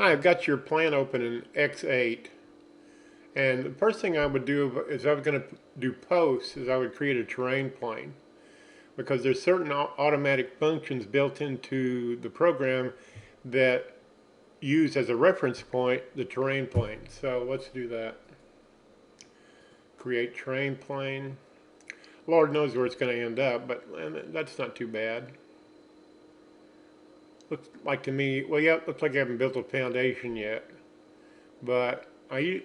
Hi, I've got your plan open in X8, and the first thing I would do is I was going to do posts is I would create a terrain plane because there's certain automatic functions built into the program that use as a reference point the terrain plane. So let's do that. Create terrain plane. Lord knows where it's going to end up, but that's not too bad. Looks like to me, well, yeah, looks like I haven't built a foundation yet, but I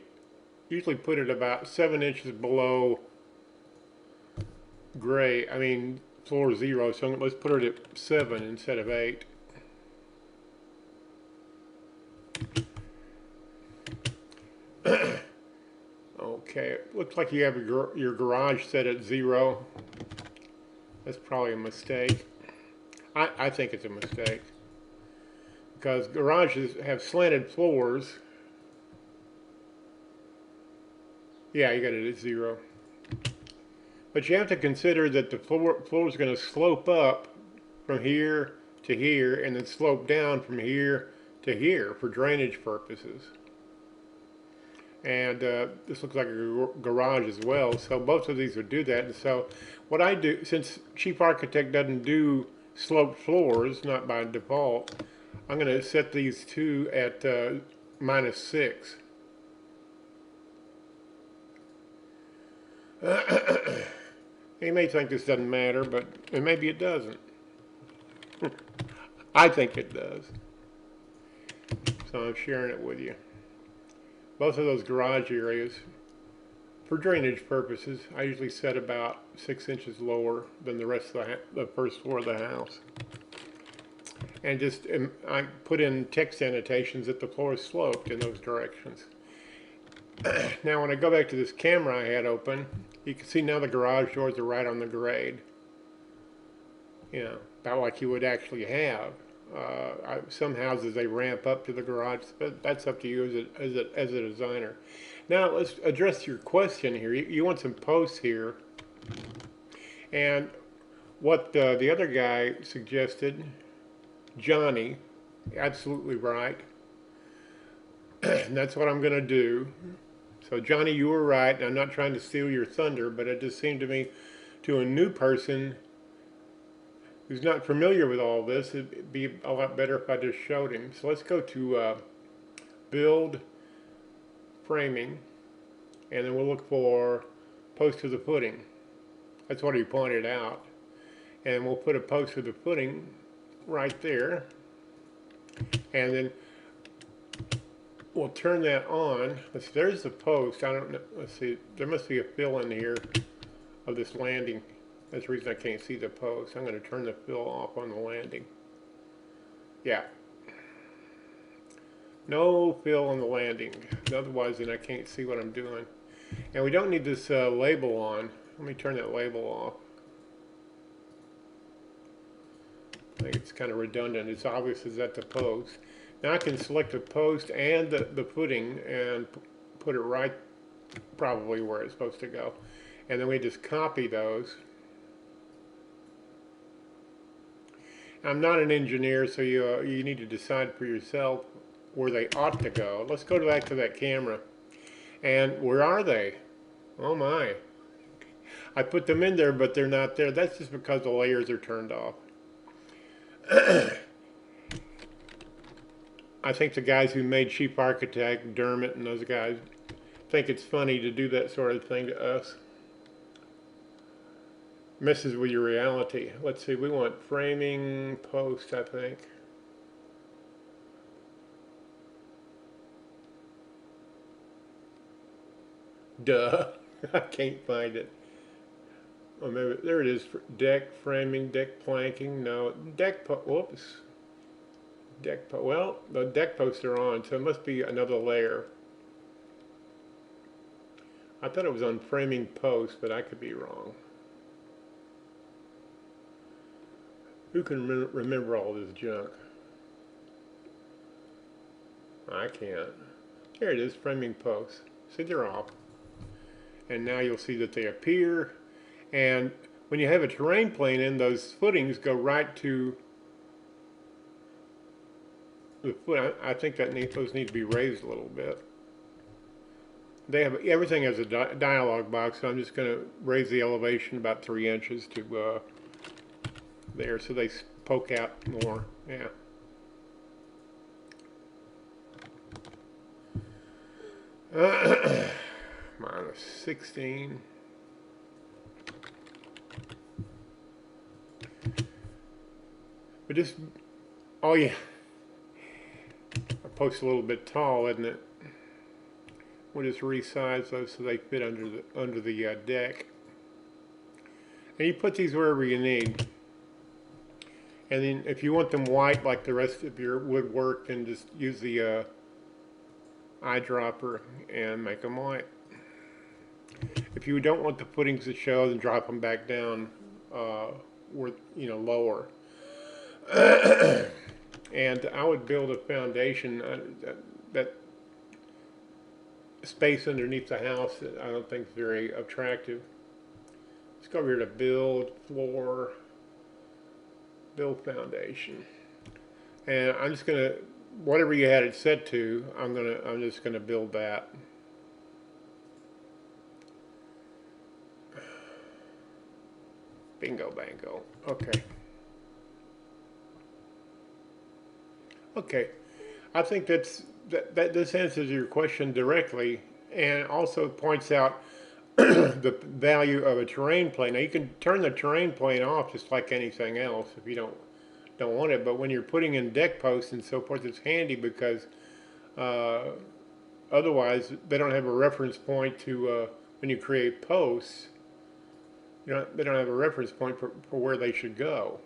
usually put it about 7 inches below grade. I mean, floor 0. So let's put it at 7 instead of 8. Okay, it looks like you have your garage set at 0. That's probably a mistake. I think it's a mistake because garages have slanted floors. Yeah, you got it at 0. But you have to consider that the floor is going to slope up from here to here and then slope down from here to here for drainage purposes. And this looks like a garage as well, so both of these would do that. And so what I do, since Chief Architect doesn't do sloped floors, not by default, I'm going to set these two at -6. You may think this doesn't matter, but maybe it doesn't. I think it does. So I'm sharing it with you. Both of those garage areas, for drainage purposes, I usually set about 6 inches lower than the rest of the first floor of the house. And just I put in text annotations that the floor is sloped in those directions. Now when I go back to this camera I had open, you can see now the garage doors are right on the grade. You know, about like you would actually have. Some houses they ramp up to the garage, but that's up to you as a designer. Now let's address your question here. You want some posts here, and what the other guy suggested, Johnny, absolutely right. And that's what I'm going to do. So Johnny, you were right. And I'm not trying to steal your thunder, but it just seemed to me, to a new person who's not familiar with all this, it'd be a lot better if I just showed him. So let's go to build framing, and then we'll look for post to the footing. That's what he pointed out. And we'll put a post to the footing right there. And then we'll turn that on. There's the post. I don't know. Let's see. There must be a fill in here of this landing. That's the reason I can't see the post. I'm going to turn the fill off on the landing. Yeah. No fill on the landing. Otherwise, then I can't see what I'm doing. And we don't need this label on. Let me turn that label off. I think it's kind of redundant. It's obvious it's at the post. Now I can select the post and the footing and put it right probably where it's supposed to go. And then we just copy those. I'm not an engineer, so you need to decide for yourself where they ought to go. Let's go back to that camera. And where are they? Oh my. I put them in there, but they're not there. That's just because the layers are turned off. I think the guys who made Chief Architect, Dermot and those guys, think it's funny to do that sort of thing to us. Messes with your reality. Let's see, we want framing post, I think. Duh. I can't find it. Oh, maybe there it is. Deck framing, deck planking. No, whoops. Well, the deck posts are on, so it must be another layer. I thought it was on framing post, but I could be wrong. Who can remember all this junk? I can't. Here it is, framing posts. See, they're off. And now you'll see that they appear. And when you have a terrain plane in, those footings go right to the foot, I think that those need to be raised a little bit. They have everything has a dialog box, so I'm just going to raise the elevation about 3 inches to there, so they poke out more. Yeah. Minus 16. But just, oh yeah, our post a little bit tall, isn't it? We'll just resize those so they fit under the deck. And you put these wherever you need. And then if you want them white like the rest of your woodwork, then just use the eyedropper and make them white. If you don't want the footings to show, then drop them back down, lower. And I would build a foundation that space underneath the house that I don't think is very attractive. Let's go over here to build floor, build foundation, and I'm just gonna, whatever you had it set to, I'm just gonna build that. Bingo bango. Okay. Okay. I think that this answers your question directly, and also points out the value of a terrain plane. Now you can turn the terrain plane off just like anything else if you don't want it. But when you're putting in deck posts and so forth, it's handy because otherwise they don't have a reference point to when you create posts. They don't have a reference point for where they should go.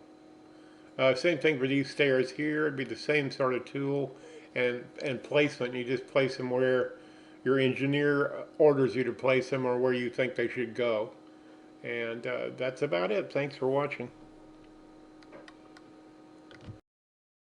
Same thing for these stairs here. It'd be the same sort of tool and placement. You just place them where your engineer orders you to place them or where you think they should go. And that's about it. Thanks for watching.